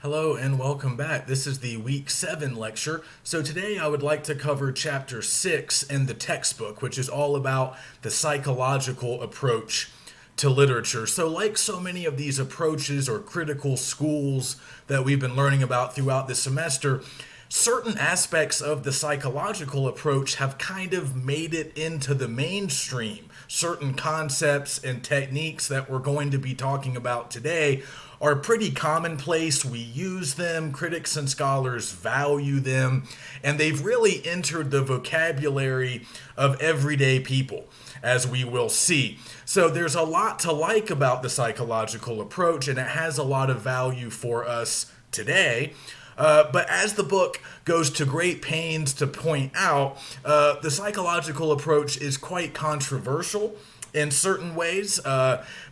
Hello and welcome back. This is the Week 7 lecture. So today I would like to cover Chapter 6 in the textbook, which is all about the psychological approach to literature. So like so many of these approaches or critical schools that we've been learning about throughout the semester, certain aspects of the psychological approach have kind of made it into the mainstream. Certain concepts and techniques that we're going to be talking about today are pretty commonplace. We use them, critics and scholars value them, and they've really entered the vocabulary of everyday people, as we will see. So there's a lot to like about the psychological approach, and it has a lot of value for us today. But as the book goes to great pains to point out, the psychological approach is quite controversial in certain ways.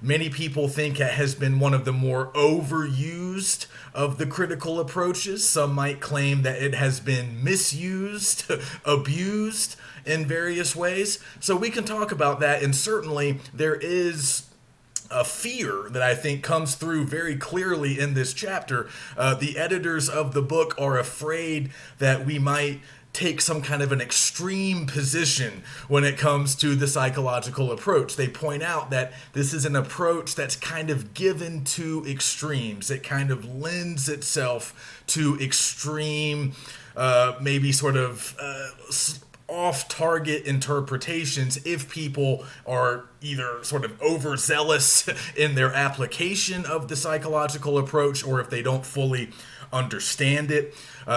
Many people think it has been one of the more overused of the critical approaches. Some might claim that it has been misused, abused in various ways. So we can talk about that, and certainly there is a fear that I think comes through very clearly in this chapter. The editors of the book are afraid that we might take some kind of an extreme position when it comes to the psychological approach. They point out that this is an approach that's kind of given to extremes. It kind of lends itself to extreme, maybe sort of off-target interpretations if people are either sort of overzealous in their application of the psychological approach or if they don't fully understand it.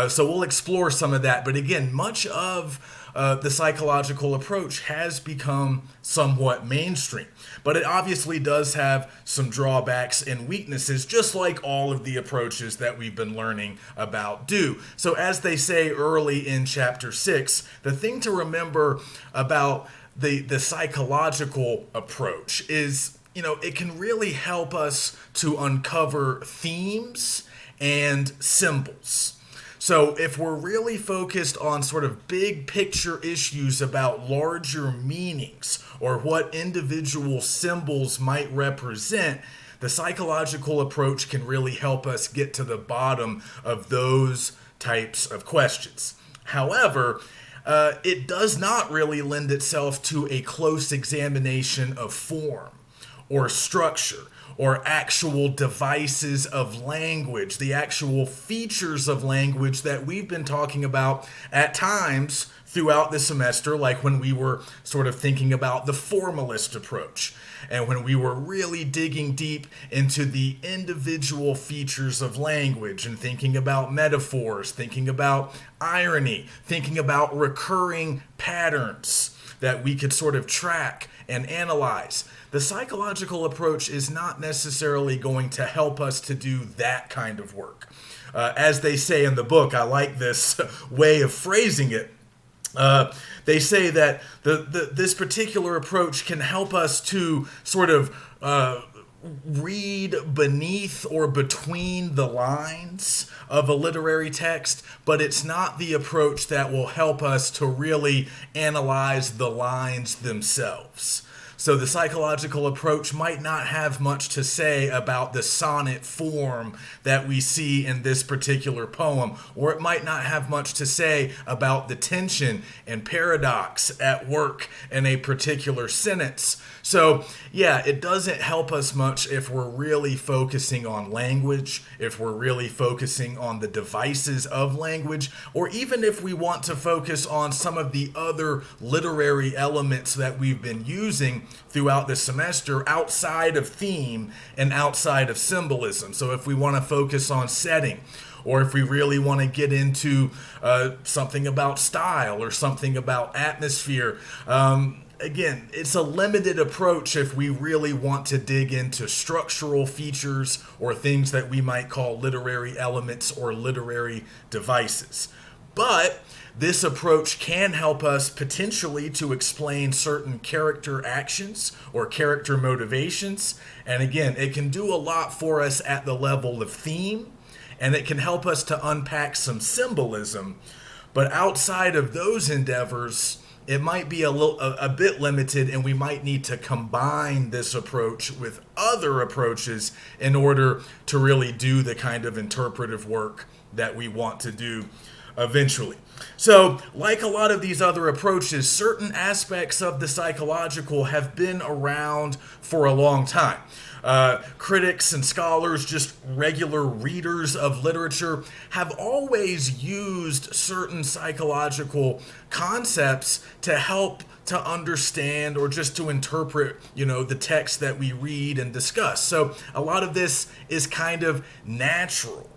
So we'll explore some of that. But again, much of the psychological approach has become somewhat mainstream. But it obviously does have some drawbacks and weaknesses, just like all of the approaches that we've been learning about do. So as they say early in Chapter 6, the thing to remember about the psychological approach is, it can really help us to uncover themes and symbols. So if we're really focused on sort of big picture issues about larger meanings or what individual symbols might represent, the psychological approach can really help us get to the bottom of those types of questions. However, it does not really lend itself to a close examination of form or structure or actual devices of language, the actual features of language that we've been talking about at times throughout the semester, like when we were sort of thinking about the formalist approach, and when we were really digging deep into the individual features of language and thinking about metaphors, thinking about irony, thinking about recurring patterns that we could sort of track and analyze. The psychological approach is not necessarily going to help us to do that kind of work. As they say in the book, I like this way of phrasing it. They say that this particular approach can help us to sort of read beneath or between the lines of a literary text, but it's not the approach that will help us to really analyze the lines themselves. So the psychological approach might not have much to say about the sonnet form that we see in this particular poem, or it might not have much to say about the tension and paradox at work in a particular sentence. So yeah, it doesn't help us much if we're really focusing on language, if we're really focusing on the devices of language, or even if we want to focus on some of the other literary elements that we've been using throughout the semester outside of theme and outside of symbolism. So if we want to focus on setting, or if we really want to get into something about style or something about atmosphere, again, it's a limited approach if we really want to dig into structural features or things that we might call literary elements or literary devices. But this approach can help us potentially to explain certain character actions or character motivations. And again, it can do a lot for us at the level of theme, and it can help us to unpack some symbolism. But outside of those endeavors, it might be a bit limited, and we might need to combine this approach with other approaches in order to really do the kind of interpretive work that we want to do eventually. So, like a lot of these other approaches, certain aspects of the psychological have been around for a long time. Critics and scholars, just regular readers of literature, have always used certain psychological concepts to help to understand or just to interpret, the text that we read and discuss. So a lot of this is kind of natural.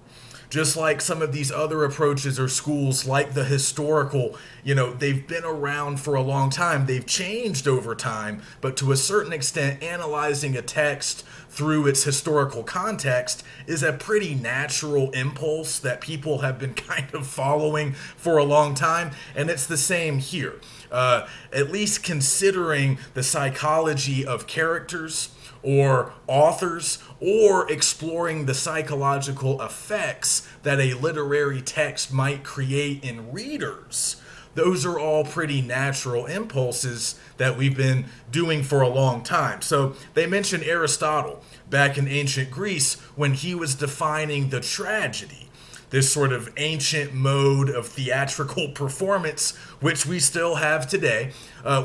Just like some of these other approaches or schools, like the historical, they've been around for a long time. They've changed over time, but to a certain extent, analyzing a text through its historical context is a pretty natural impulse that people have been kind of following for a long time. And it's the same here. At least considering the psychology of characters or authors, or exploring the psychological effects that a literary text might create in readers. Those are all pretty natural impulses that we've been doing for a long time. So they mentioned Aristotle back in ancient Greece when he was defining the tragedy, this sort of ancient mode of theatrical performance, which we still have today.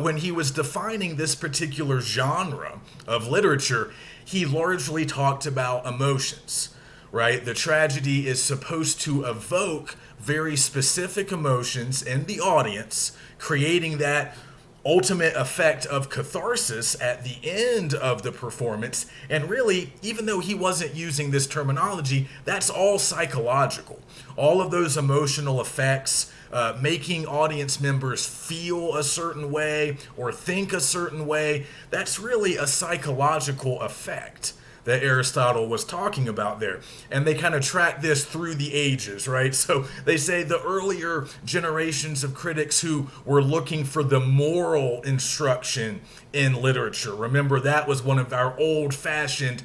When he was defining this particular genre of literature, he largely talked about emotions, right? The tragedy is supposed to evoke very specific emotions in the audience, creating that ultimate effect of catharsis at the end of the performance. And really, even though he wasn't using this terminology, that's all psychological. All of those emotional effects, making audience members feel a certain way or think a certain way, that's really a psychological effect that Aristotle was talking about there. And they kind of track this through the ages, right? So they say the earlier generations of critics who were looking for the moral instruction in literature. Remember, that was one of our old-fashioned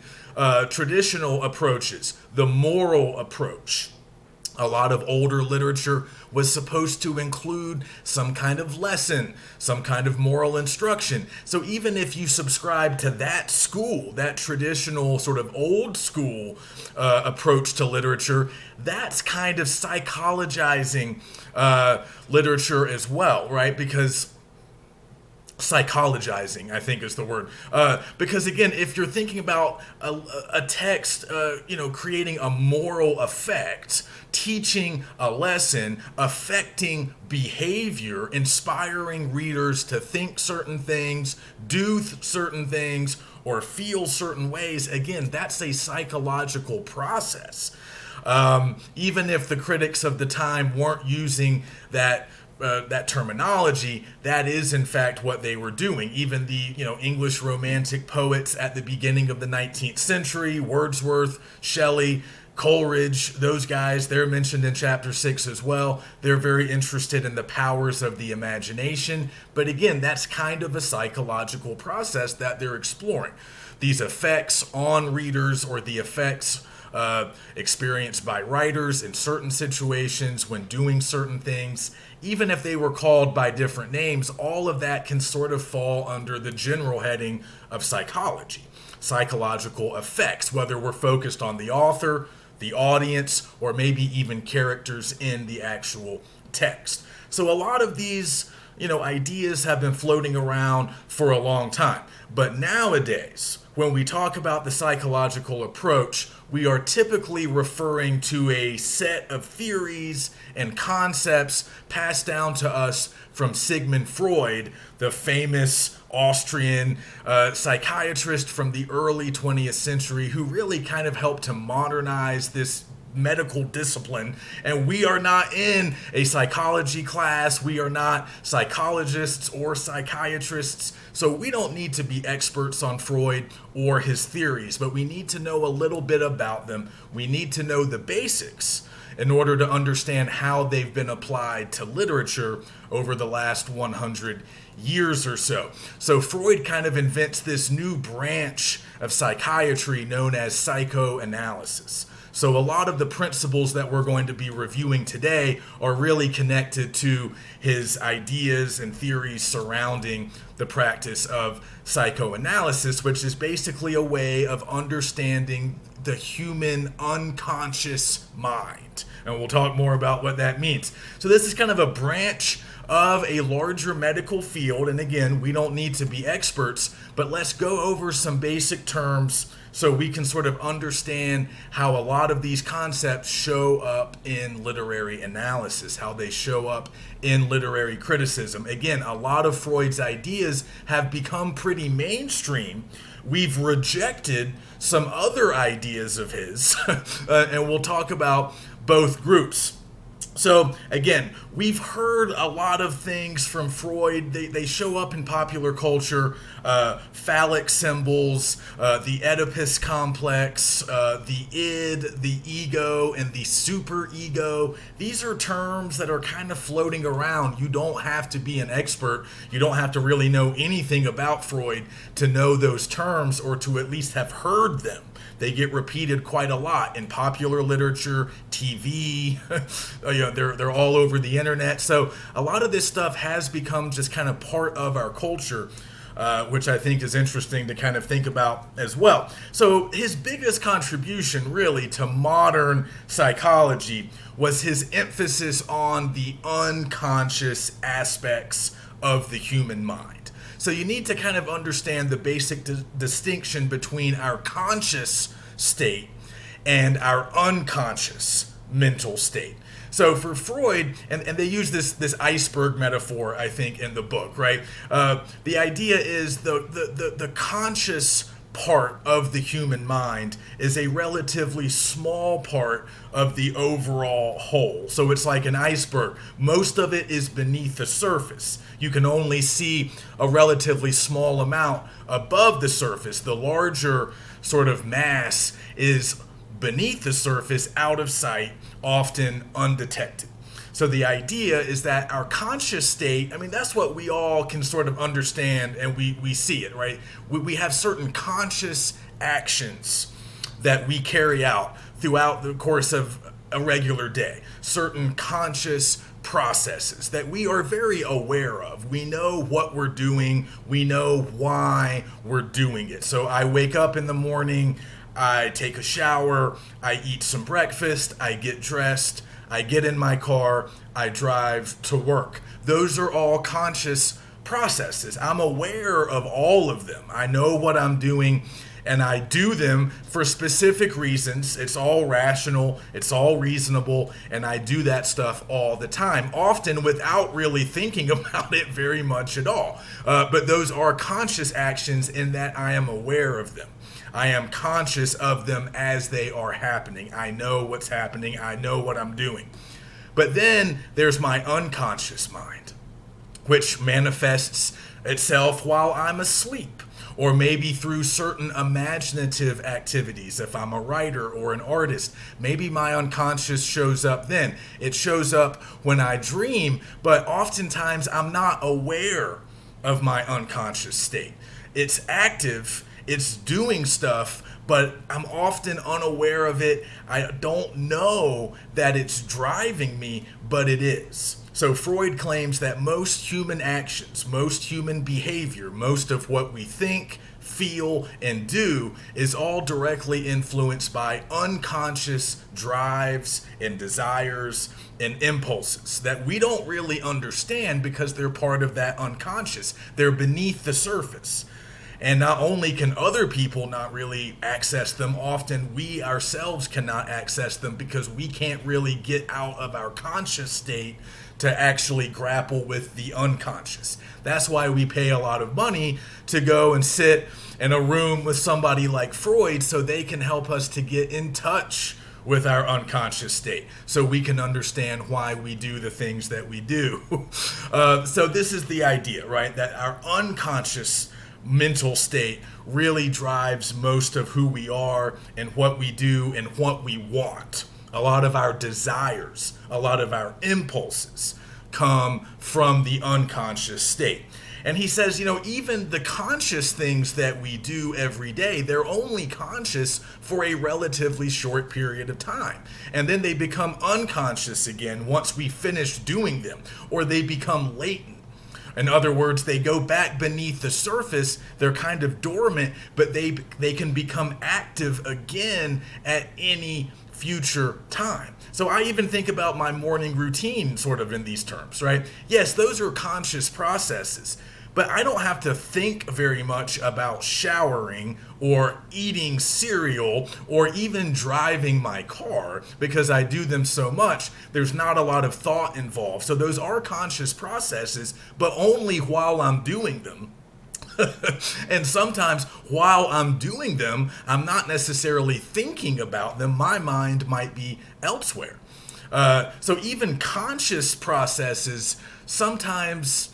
traditional approaches, the moral approach. A lot of older literature was supposed to include some kind of lesson, some kind of moral instruction. So even if you subscribe to that school, that traditional sort of old school approach to literature, that's kind of psychologizing literature as well, right? Because psychologizing, I think is the word. Because again, if you're thinking about a text, creating a moral effect, teaching a lesson, affecting behavior, inspiring readers to think certain things, do certain things, or feel certain ways, again, that's a psychological process. Even if the critics of the time weren't using that terminology, that is in fact what they were doing. Even the English Romantic poets at the beginning of the 19th century, Wordsworth, Shelley, Coleridge, those guys, they're mentioned in chapter 6 as well. They're very interested in the powers of the imagination. But again, that's kind of a psychological process that they're exploring. These effects on readers, or the effects experienced by writers in certain situations when doing certain things, even if they were called by different names, all of that can sort of fall under the general heading of psychology. Psychological effects, whether we're focused on the author, the audience, or maybe even characters in the actual text. So a lot of these, ideas have been floating around for a long time. But nowadays, when we talk about the psychological approach, we are typically referring to a set of theories and concepts passed down to us from Sigmund Freud, the famous Austrian psychiatrist from the early 20th century, who really kind of helped to modernize this medical discipline. And we are not in a psychology class. We are not psychologists or psychiatrists. So we don't need to be experts on Freud or his theories, but we need to know a little bit about them. We need to know the basics in order to understand how they've been applied to literature over the last 100 years or so. So Freud kind of invents this new branch of psychiatry known as psychoanalysis. So a lot of the principles that we're going to be reviewing today are really connected to his ideas and theories surrounding the practice of psychoanalysis, which is basically a way of understanding the human unconscious mind. And we'll talk more about what that means. So this is kind of a branch of a larger medical field. And again, we don't need to be experts, but let's go over some basic terms so we can sort of understand how a lot of these concepts show up in literary analysis, how they show up in literary criticism. Again, a lot of Freud's ideas have become pretty mainstream. We've rejected some other ideas of his, and we'll talk about both groups. So again, we've heard a lot of things from Freud. They show up in popular culture, phallic symbols, the Oedipus complex, the id, the ego, and the superego. These are terms that are kind of floating around. You don't have to be an expert. You don't have to really know anything about Freud to know those terms or to at least have heard them. They get repeated quite a lot in popular literature, TV, they're all over the internet. So a lot of this stuff has become just kind of part of our culture, which I think is interesting to kind of think about as well. So his biggest contribution really to modern psychology was his emphasis on the unconscious aspects of the human mind. So you need to kind of understand the basic distinction between our conscious state and our unconscious mental state. So for Freud, and they use this iceberg metaphor, I think, in the book, right? The idea is the conscious part of the human mind is a relatively small part of the overall whole. So it's like an iceberg. Most of it is beneath the surface. You can only see a relatively small amount above the surface. The larger sort of mass is beneath the surface, out of sight, often undetected. So the idea is that our conscious state, I mean, that's what we all can sort of understand, and we see it, right? We have certain conscious actions that we carry out throughout the course of a regular day, certain conscious processes that we are very aware of. We know what we're doing. We know why we're doing it. So I wake up in the morning, I take a shower, I eat some breakfast, I get dressed, I get in my car, I drive to work. Those are all conscious processes. I'm aware of all of them. I know what I'm doing, and I do them for specific reasons. It's all rational, it's all reasonable, and I do that stuff all the time, often without really thinking about it very much at all. But those are conscious actions in that I am aware of them. I am conscious of them as they are happening. I know what's happening. I know what I'm doing. But then there's my unconscious mind, which manifests itself while I'm asleep, or maybe through certain imaginative activities. If I'm a writer or an artist, maybe my unconscious shows up then. It shows up when I dream, but oftentimes I'm not aware of my unconscious state. It's active, it's doing stuff, but I'm often unaware of it. I don't know that it's driving me, but it is. So Freud claims that most human actions, most human behavior, most of what we think, feel, and do is all directly influenced by unconscious drives and desires and impulses that we don't really understand because they're part of that unconscious. They're beneath the surface. And not only can other people not really access them, often we ourselves cannot access them because we can't really get out of our conscious state to actually grapple with the unconscious. That's why we pay a lot of money to go and sit in a room with somebody like Freud so they can help us to get in touch with our unconscious state so we can understand why we do the things that we do. So this is the idea, right? That our unconscious mental state really drives most of who we are and what we do and what we want. A lot of our desires, a lot of our impulses come from the unconscious state. And he says, even the conscious things that we do every day, they're only conscious for a relatively short period of time. And then they become unconscious again once we finish doing them, or they become latent. In other words, they go back beneath the surface, they're kind of dormant, but they can become active again at any future time. So I even think about my morning routine sort of in these terms, right? Yes, those are conscious processes, but I don't have to think very much about showering or eating cereal or even driving my car because I do them so much. There's not a lot of thought involved. So those are conscious processes, but only while I'm doing them. And sometimes while I'm doing them, I'm not necessarily thinking about them. My mind might be elsewhere. So even conscious processes sometimes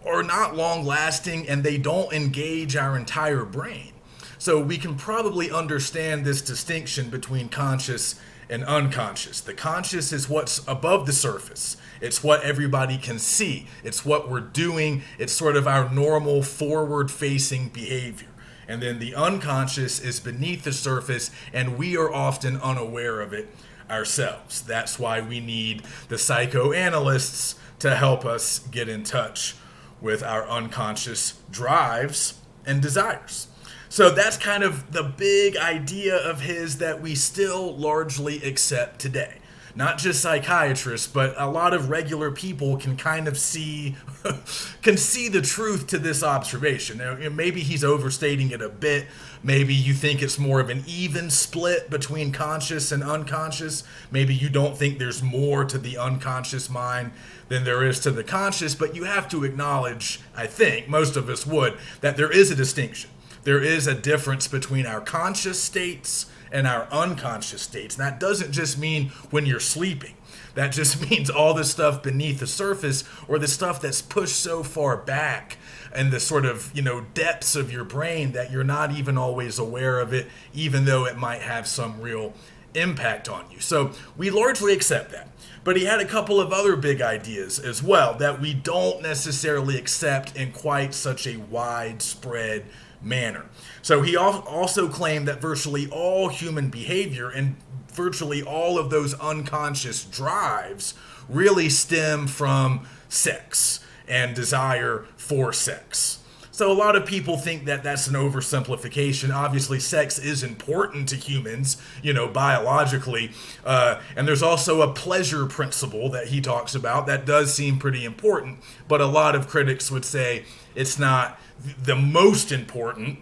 are not long lasting and they don't engage our entire brain. So we can probably understand this distinction between conscious and unconscious. The conscious is what's above the surface. It's what everybody can see. It's what we're doing. It's sort of our normal forward-facing behavior. And then the unconscious is beneath the surface, and we are often unaware of it ourselves. That's why we need the psychoanalysts to help us get in touch with our unconscious drives and desires. So that's kind of the big idea of his that we still largely accept today. Not just psychiatrists, but a lot of regular people can kind of see the truth to this observation. Now, maybe he's overstating it a bit. Maybe you think it's more of an even split between conscious and unconscious. Maybe you don't think there's more to the unconscious mind than there is to the conscious, but you have to acknowledge, I think, most of us would, that there is a distinction. There is a difference between our conscious states and our unconscious states. And that doesn't just mean when you're sleeping. That just means all the stuff beneath the surface or the stuff that's pushed so far back and the sort of, depths of your brain that you're not even always aware of it, even though it might have some real impact on you. So we largely accept that. But he had a couple of other big ideas as well that we don't necessarily accept in quite such a widespread manner. So he also claimed that virtually all human behavior and virtually all of those unconscious drives really stem from sex and desire for sex. So a lot of people think that that's an oversimplification. Obviously, sex is important to humans, biologically. And there's also a pleasure principle that he talks about that does seem pretty important. But a lot of critics would say it's not the most important.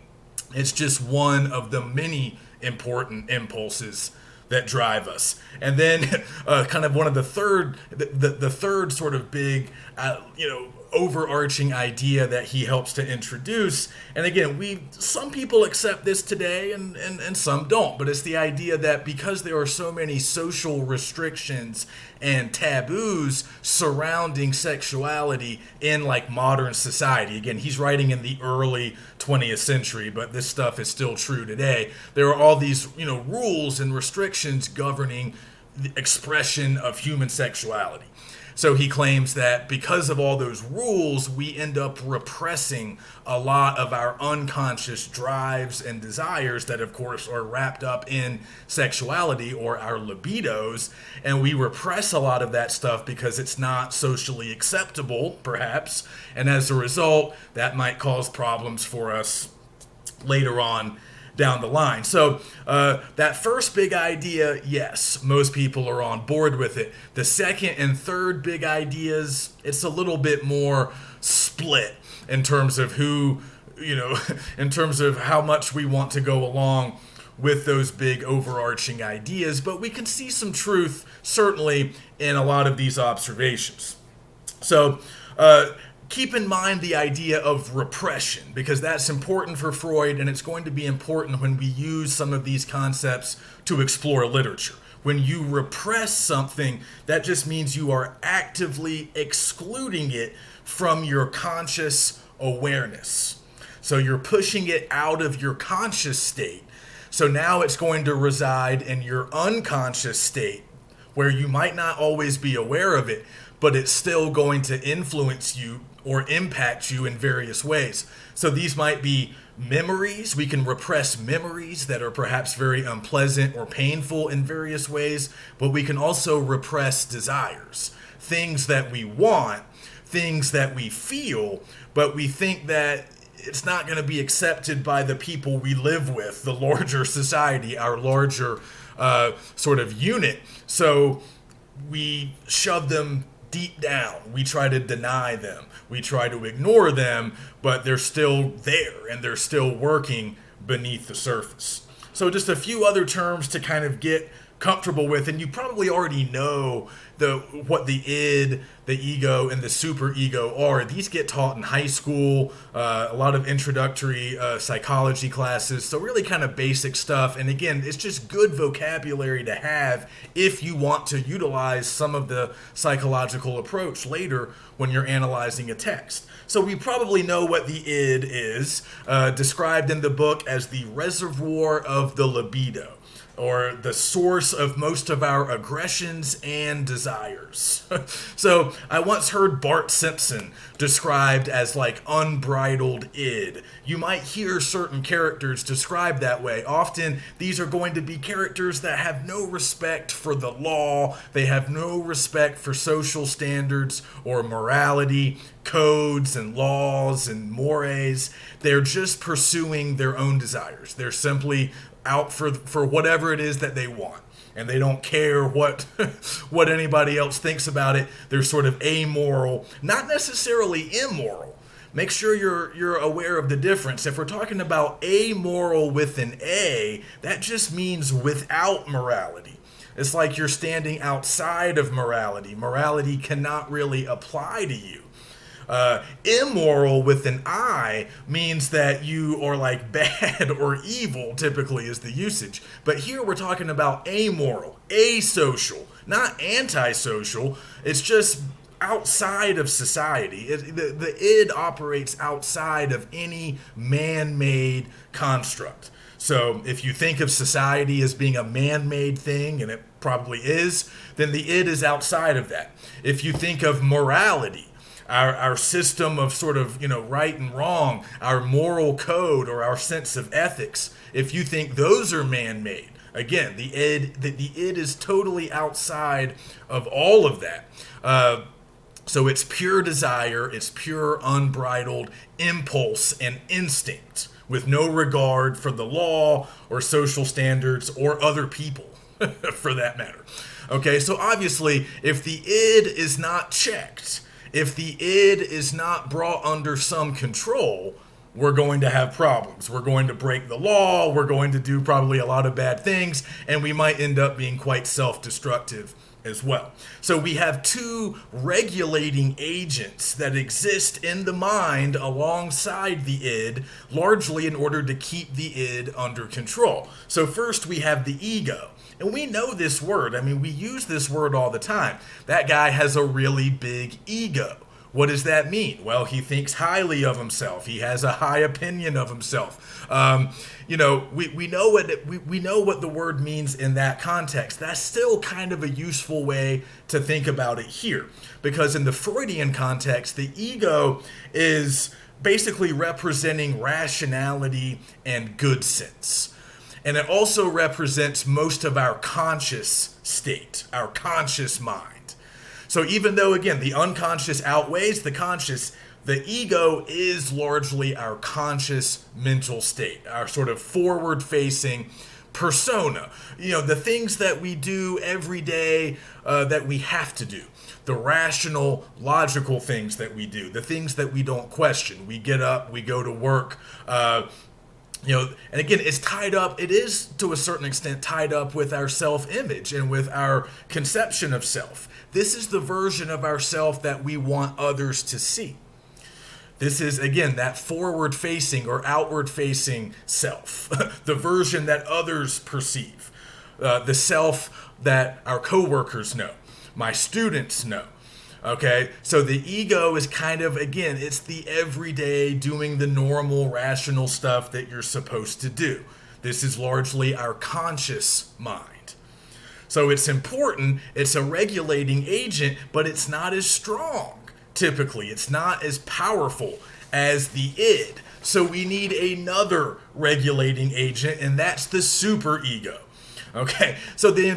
It's just one of the many important impulses that drive us. And then kind of one of the third sort of big, overarching idea that he helps to introduce. And again, some people accept this today and some don't, but it's the idea that because there are so many social restrictions and taboos surrounding sexuality in modern society. Again, he's writing in the early 20th century, but this stuff is still true today. There are all these, rules and restrictions governing the expression of human sexuality. So he claims that because of all those rules, we end up repressing a lot of our unconscious drives and desires that, of course, are wrapped up in sexuality or our libidos. And we repress a lot of that stuff because it's not socially acceptable, perhaps. And as a result, that might cause problems for us later on down the line. So that first big idea, yes, most people are on board with it. The second and third big ideas, it's a little bit more split in terms of who, in terms of how much we want to go along with those big overarching ideas. But we can see some truth, certainly, in a lot of these observations. So keep in mind the idea of repression, because that's important for Freud, and it's going to be important when we use some of these concepts to explore literature. When you repress something, that just means you are actively excluding it from your conscious awareness. So you're pushing it out of your conscious state. So now it's going to reside in your unconscious state, where you might not always be aware of it, but it's still going to influence you or impact you in various ways. So these might be memories. We can repress memories that are perhaps very unpleasant or painful in various ways, but we can also repress desires, things that we want, things that we feel, but we think that it's not going to be accepted by the people we live with, the larger society, our larger sort of unit. So we shove them deep down. We try to deny them. We try to ignore them, but they're still there and they're still working beneath the surface. So just a few other terms to kind of get comfortable with, and you probably already know what the id, the ego, and the superego are. These get taught in high school, a lot of introductory psychology classes, so really kind of basic stuff. And again, it's just good vocabulary to have if you want to utilize some of the psychological approach later when you're analyzing a text. So we probably know what the id is, described in the book as the reservoir of the libido, or the source of most of our aggressions and desires. So I once heard Bart Simpson described as like unbridled id. You might hear certain characters described that way. Often these are going to be characters that have no respect for the law. They have no respect for social standards or morality, codes and laws and mores. They're just pursuing their own desires. They're simply out for whatever it is that they want, and they don't care what what anybody else thinks about it. They're sort of amoral, not necessarily immoral. Make sure you're aware of the difference. If we're talking about amoral with an A, that just means without morality. It's like you're standing outside of morality. Morality cannot really apply to you. Immoral with an I means that you are like bad or evil, typically is the usage. But here we're talking about amoral, asocial, not antisocial. It's just outside of society. The id operates outside of any man-made construct. So if you think of society as being a man-made thing, and it probably is, then the id is outside of that. If you think of morality, our system of sort of, right and wrong, our moral code or our sense of ethics, if you think those are man-made, again, the id is totally outside of all of that. So it's pure desire, it's pure unbridled impulse and instinct with no regard for the law or social standards or other people, for that matter. Okay, so obviously, if the id is not checked, if the id is not brought under some control, we're going to have problems. We're going to break the law. We're going to do probably a lot of bad things, and we might end up being quite self-destructive as well. So we have two regulating agents that exist in the mind alongside the id, largely in order to keep the id under control. So first we have the ego. And we know this word. I mean, we use this word all the time. That guy has a really big ego. What does that mean? Well, he thinks highly of himself. He has a high opinion of himself. We know what the word means in that context. That's still kind of a useful way to think about it here, because in the Freudian context, the ego is basically representing rationality and good sense. And it also represents most of our conscious state, our conscious mind. So even though, again, the unconscious outweighs the conscious, the ego is largely our conscious mental state, our sort of forward-facing persona. The things that we do every day that we have to do. The rational, logical things that we do. The things that we don't question. We get up, we go to work, and again, it is to a certain extent tied up with our self-image and with our conception of self. This is the version of ourself that we want others to see. This is, again, that forward-facing or outward-facing self, the version that others perceive, the self that our coworkers know, my students know. Okay, so the ego is kind of, again, it's the everyday doing the normal rational stuff that you're supposed to do. This is largely our conscious mind. So it's important, it's a regulating agent, but it's not as strong typically. It's not as powerful as the id. So we need another regulating agent, and that's the superego. Okay, so the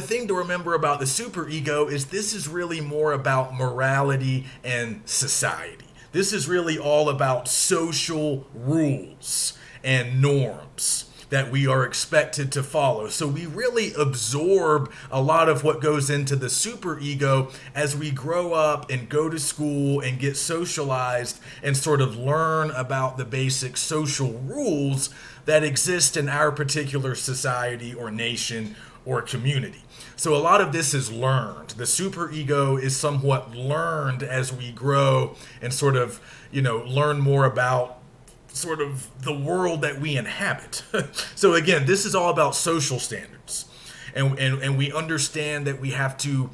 thing to remember about the superego is this is really more about morality and society. This is really all about social rules and norms that we are expected to follow. So we really absorb a lot of what goes into the superego as we grow up and go to school and get socialized and sort of learn about the basic social rules that exist in our particular society or nation or community. So a lot of this is learned. The superego is somewhat learned as we grow and sort of, learn more about sort of the world that we inhabit. So again, this is all about social standards. And we understand that we have to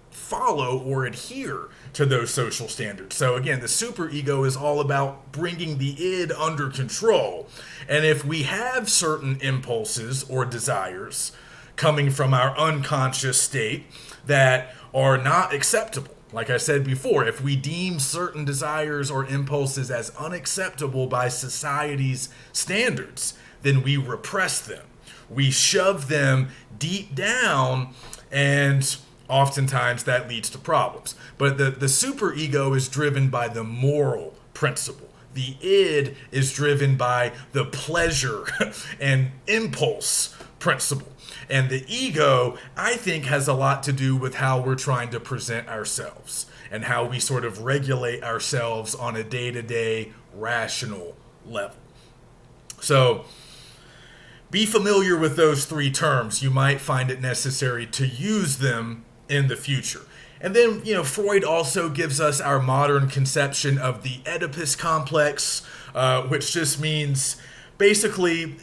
follow or adhere to those social standards. So again, the superego is all about bringing the id under control. And if we have certain impulses or desires coming from our unconscious state that are not acceptable, like I said before, if we deem certain desires or impulses as unacceptable by society's standards, then we repress them. We shove them deep down, and oftentimes that leads to problems. But the superego is driven by the moral principle. The id is driven by the pleasure and impulse principle. And the ego, I think, has a lot to do with how we're trying to present ourselves and how we sort of regulate ourselves on a day-to-day rational level. So be familiar with those three terms. You might find it necessary to use them in the future. And then, Freud also gives us our modern conception of the Oedipus complex, which just means basically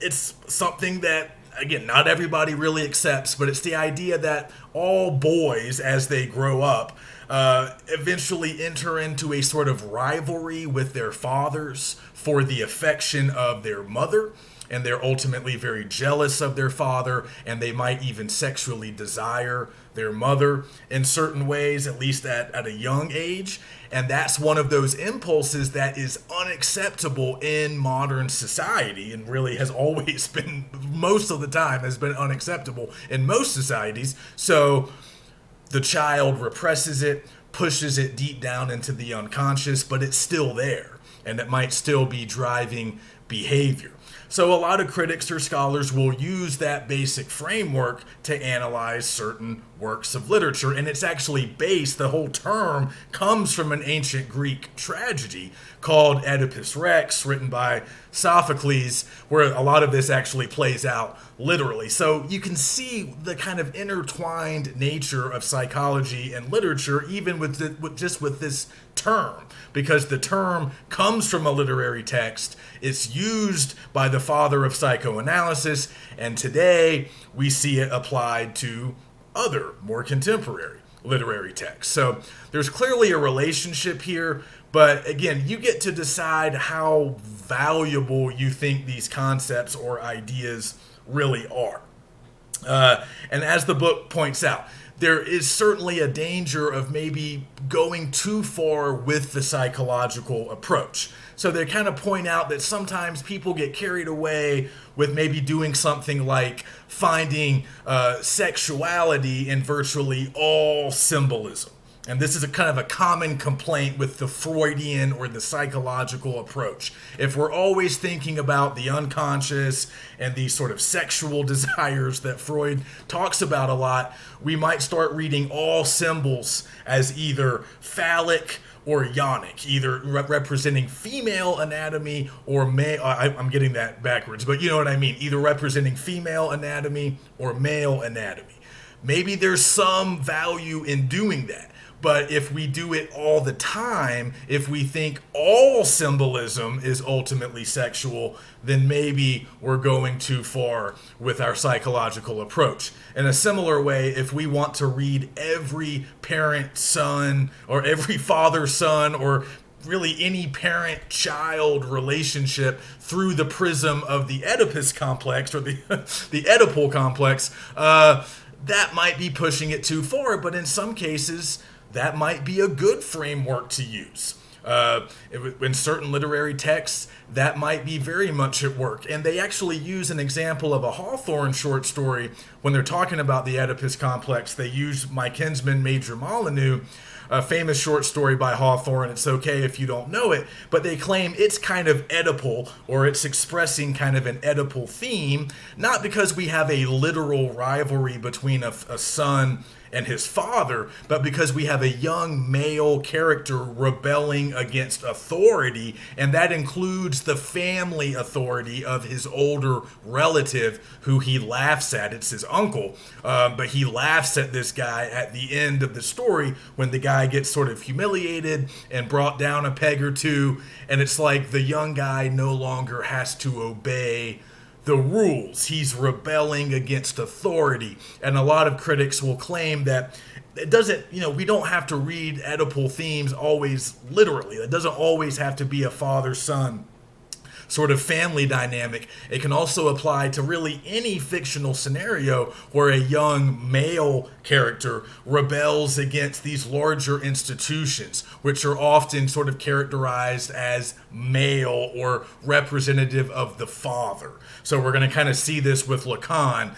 it's something that, again, not everybody really accepts, but it's the idea that all boys, as they grow up, eventually enter into a sort of rivalry with their fathers for the affection of their mother, and they're ultimately very jealous of their father, and they might even sexually desire their mother in certain ways, at least at a young age. And that's one of those impulses that is unacceptable in modern society, and really has always been, most of the time, has been unacceptable in most societies. So the child represses it, pushes it deep down into the unconscious, but it's still there, and it might still be driving behavior. So a lot of critics or scholars will use that basic framework to analyze certain works of literature. And it's actually based, the whole term comes from an ancient Greek tragedy called Oedipus Rex, written by Sophocles, where a lot of this actually plays out literally. So you can see the kind of intertwined nature of psychology and literature, even with this term, because the term comes from a literary text. It's used by the father of psychoanalysis, and today we see it applied to other, more contemporary literary texts. So there's clearly a relationship here, but again, you get to decide how valuable you think these concepts or ideas really are. And as the book points out, there is certainly a danger of maybe going too far with the psychological approach. So they kind of point out that sometimes people get carried away with maybe doing something like finding sexuality in virtually all symbolism. And this is a kind of a common complaint with the Freudian or the psychological approach. If we're always thinking about the unconscious and these sort of sexual desires that Freud talks about a lot, we might start reading all symbols as either phallic or yonic, either representing female anatomy or male. I'm getting that backwards, but you know what I mean. Either representing female anatomy or male anatomy. Maybe there's some value in doing that. But if we do it all the time, if we think all symbolism is ultimately sexual, then maybe we're going too far with our psychological approach. In a similar way, if we want to read every parent-son or every father-son or really any parent-child relationship through the prism of the Oedipus complex or the Oedipal complex, that might be pushing it too far. But in some cases, that might be a good framework to use. In certain literary texts, that might be very much at work. And they actually use an example of a Hawthorne short story when they're talking about the Oedipus complex. They use My Kinsman, Major Molyneux, a famous short story by Hawthorne. It's okay if you don't know it, but they claim it's kind of Oedipal, or it's expressing kind of an Oedipal theme, not because we have a literal rivalry between a son and his father, but because we have a young male character rebelling against authority, and that includes the family authority of his older relative who he laughs at. It's his uncle, but he laughs at this guy at the end of the story when the guy gets sort of humiliated and brought down a peg or two, and it's like the young guy no longer has to obey the rules. He's rebelling against authority. And a lot of critics will claim that it doesn't, we don't have to read Oedipal themes always literally. It doesn't always have to be a father-son sort of family dynamic. It can also apply to really any fictional scenario where a young male character rebels against these larger institutions, which are often sort of characterized as male or representative of the father. So we're going to kind of see this with Lacan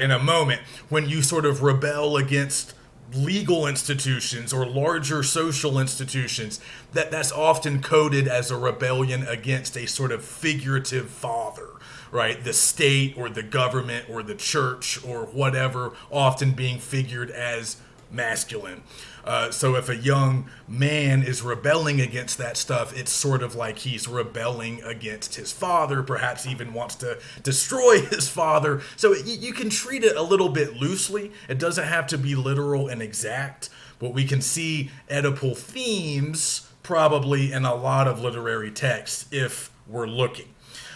in a moment. When you sort of rebel against legal institutions or larger social institutions, that's often coded as a rebellion against a sort of figurative father, right? The state or the government or the church or whatever, often being figured as masculine. So if a young man is rebelling against that stuff, it's sort of like he's rebelling against his father, perhaps even wants to destroy his father. So you can treat it a little bit loosely. It doesn't have to be literal and exact, but we can see Oedipal themes probably in a lot of literary texts if we're looking.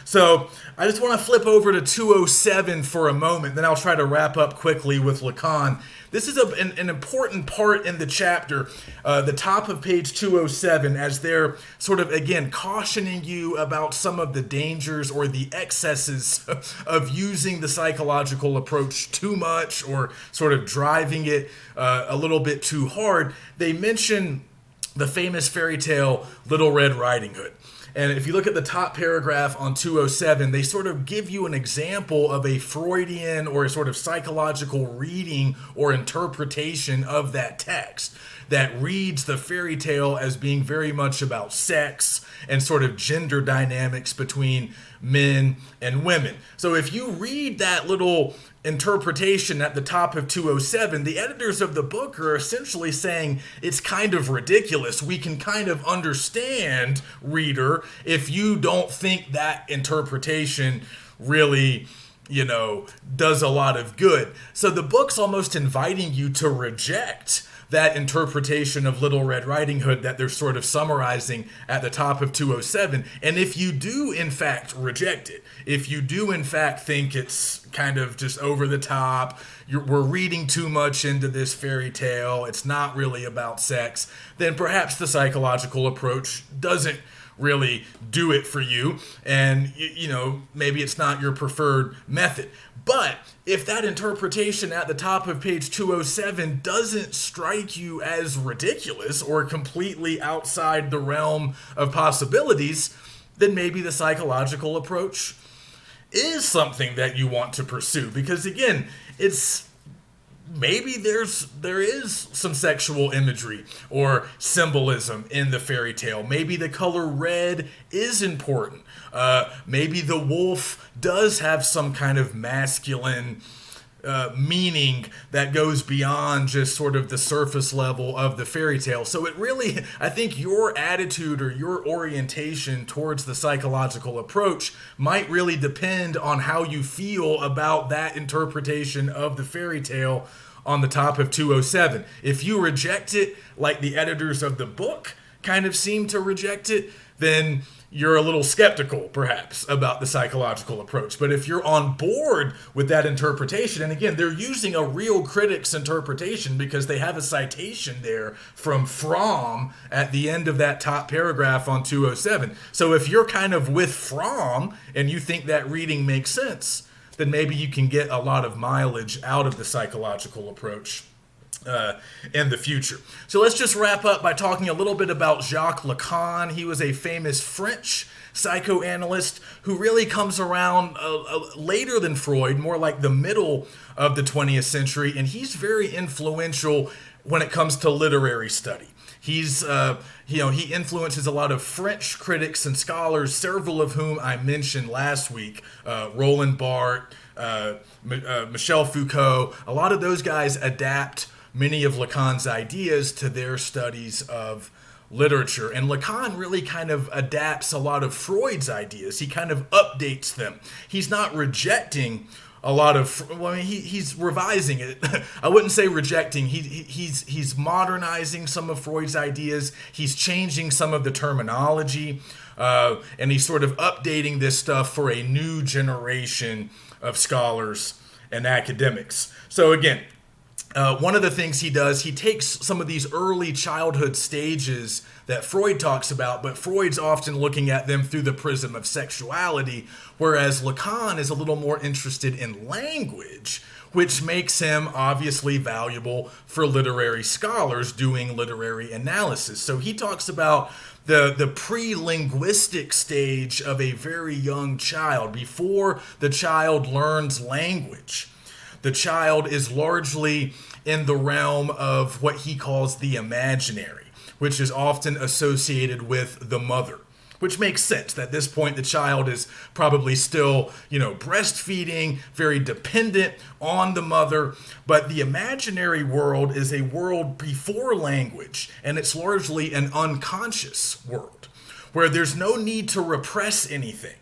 So I just want to flip over to 207 for a moment, then I'll try to wrap up quickly with Lacan. This is an important part in the chapter, the top of page 207, as they're sort of, again, cautioning you about some of the dangers or the excesses of using the psychological approach too much or sort of driving it a little bit too hard. They mention the famous fairy tale Little Red Riding Hood. And if you look at the top paragraph on 207, they sort of give you an example of a Freudian or a sort of psychological reading or interpretation of that text that reads the fairy tale as being very much about sex and sort of gender dynamics between men and women. So if you read that little interpretation at the top of 207, the editors of the book are essentially saying it's kind of ridiculous. We can kind of understand, reader, if you don't think that interpretation really, does a lot of good. So the book's almost inviting you to reject that interpretation of Little Red Riding Hood that they're sort of summarizing at the top of 207. And if you do, in fact, reject it, if you do, in fact, think it's kind of just over the top, we're reading too much into this fairy tale, it's not really about sex, then perhaps the psychological approach doesn't really do it for you, and maybe it's not your preferred method. But if that interpretation at the top of page 207 doesn't strike you as ridiculous or completely outside the realm of possibilities, then maybe the psychological approach is something that you want to pursue. Because again, maybe there is some sexual imagery or symbolism in the fairy tale. Maybe the color red is important. Maybe the wolf does have some kind of masculine meaning that goes beyond just sort of the surface level of the fairy tale. So it really, I think your attitude or your orientation towards the psychological approach might really depend on how you feel about that interpretation of the fairy tale on the top of 207. If you reject it like the editors of the book kind of seem to reject it, then you're a little skeptical, perhaps, about the psychological approach. But if you're on board with that interpretation, and again, they're using a real critic's interpretation because they have a citation there from Fromm at the end of that top paragraph on 207. So if you're kind of with Fromm and you think that reading makes sense, then maybe you can get a lot of mileage out of the psychological approach. in the future. So let's just wrap up by talking a little bit about Jacques Lacan. He was a famous French psychoanalyst who really comes around later than Freud, more like the middle of the 20th century, and he's very influential when it comes to literary study. He influences a lot of French critics and scholars, several of whom I mentioned last week, Roland Barthes, Michel Foucault. A lot of those guys adapt many of Lacan's ideas to their studies of literature. And Lacan really kind of adapts a lot of Freud's ideas. He kind of updates them. He's not rejecting a lot of, well, I mean, he's revising it. I wouldn't say rejecting. He's modernizing some of Freud's ideas. He's changing some of the terminology, and he's sort of updating this stuff for a new generation of scholars and academics. So again, one of the things he does, he takes some of these early childhood stages that Freud talks about, but Freud's often looking at them through the prism of sexuality, whereas Lacan is a little more interested in language, which makes him obviously valuable for literary scholars doing literary analysis. So he talks about the pre-linguistic stage of a very young child, before the child learns language. The child is largely in the realm of what he calls the imaginary, which is often associated with the mother, which makes sense. At this point, the child is probably still, breastfeeding, very dependent on the mother. But the imaginary world is a world before language, and it's largely an unconscious world where there's no need to repress anything.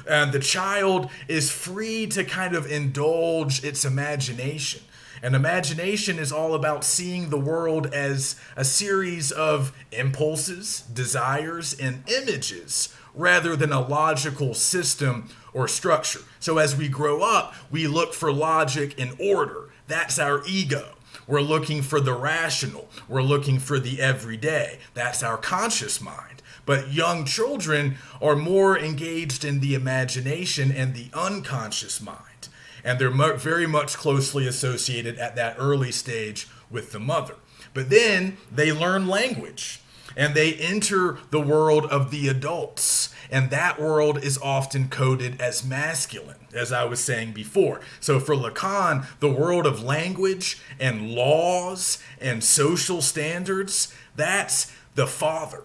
The child is free to kind of indulge its imagination. And imagination is all about seeing the world as a series of impulses, desires, and images, rather than a logical system or structure. So as we grow up, we look for logic and order. That's our ego. We're looking for the rational. We're looking for the everyday. That's our conscious mind. But young children are more engaged in the imagination and the unconscious mind. And they're very much closely associated at that early stage with the mother. But then they learn language and they enter the world of the adults. And that world is often coded as masculine, as I was saying before. So for Lacan, the world of language and laws and social standards, that's the father.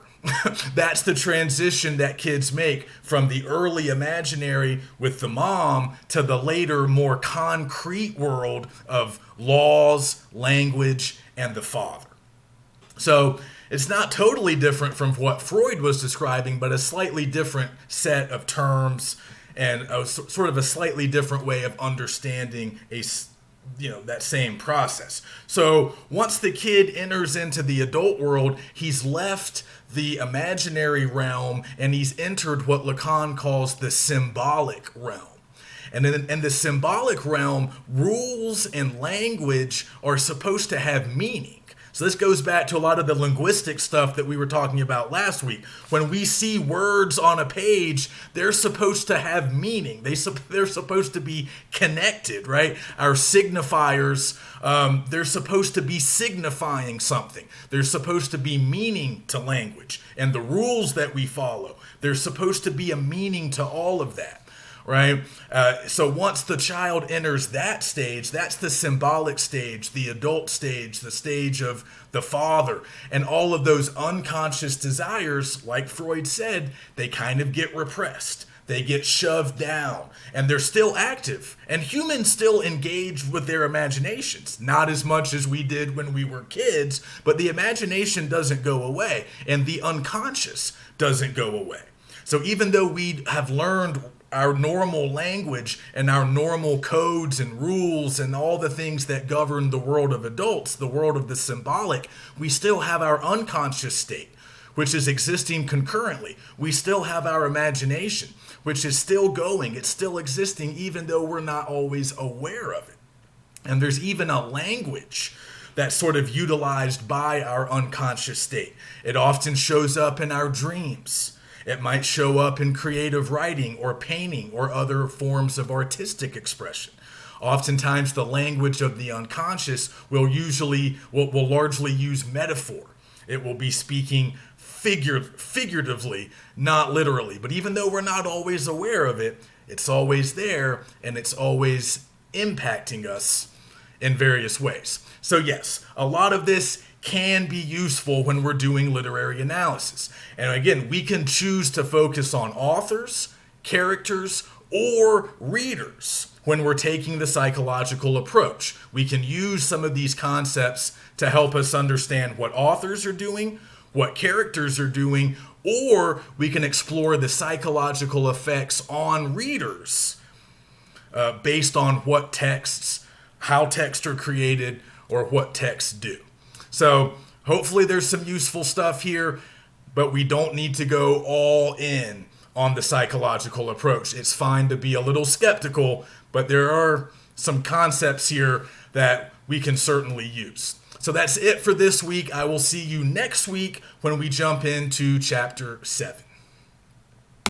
That's the transition that kids make from the early imaginary with the mom to the later, more concrete world of laws, language, and the father. So it's not totally different from what Freud was describing, but a slightly different set of terms and sort of a slightly different way of understanding that same process. So once the kid enters into the adult world, he's left the imaginary realm and he's entered what Lacan calls the symbolic realm. And in the symbolic realm, rules and language are supposed to have meaning. So this goes back to a lot of the linguistic stuff that we were talking about last week. When we see words on a page, they're supposed to have meaning. They're supposed to be connected, right? Our signifiers, they're supposed to be signifying something. There's supposed to be meaning to language. And the rules that we follow, there's supposed to be a meaning to all of that. Right? So once the child enters that stage, that's the symbolic stage, the adult stage, the stage of the father. And all of those unconscious desires, like Freud said, they kind of get repressed. They get shoved down. And they're still active. And humans still engage with their imaginations. Not as much as we did when we were kids, but the imagination doesn't go away. And the unconscious doesn't go away. So even though we have learned our normal language and our normal codes and rules and all the things that govern the world of adults, the world of the symbolic, we still have our unconscious state, which is existing concurrently. We still have our imagination, which is still going. It's still existing, even though we're not always aware of it. And there's even a language that's sort of utilized by our unconscious state. It often shows up in our dreams. It might show up in creative writing or painting or other forms of artistic expression. Oftentimes, the language of the unconscious will largely use metaphor. It will be speaking figuratively, not literally. But even though we're not always aware of it, it's always there, and it's always impacting us in various ways. So yes, a lot of this can be useful when we're doing literary analysis. And again, we can choose to focus on authors, characters, or readers when we're taking the psychological approach. We can use some of these concepts to help us understand what authors are doing, what characters are doing, or we can explore the psychological effects on readers based on what texts, how texts are created, or what texts do. So hopefully there's some useful stuff here, but we don't need to go all in on the psychological approach. It's fine to be a little skeptical, but there are some concepts here that we can certainly use. So that's it for this week. I will see you next week when we jump into chapter 7.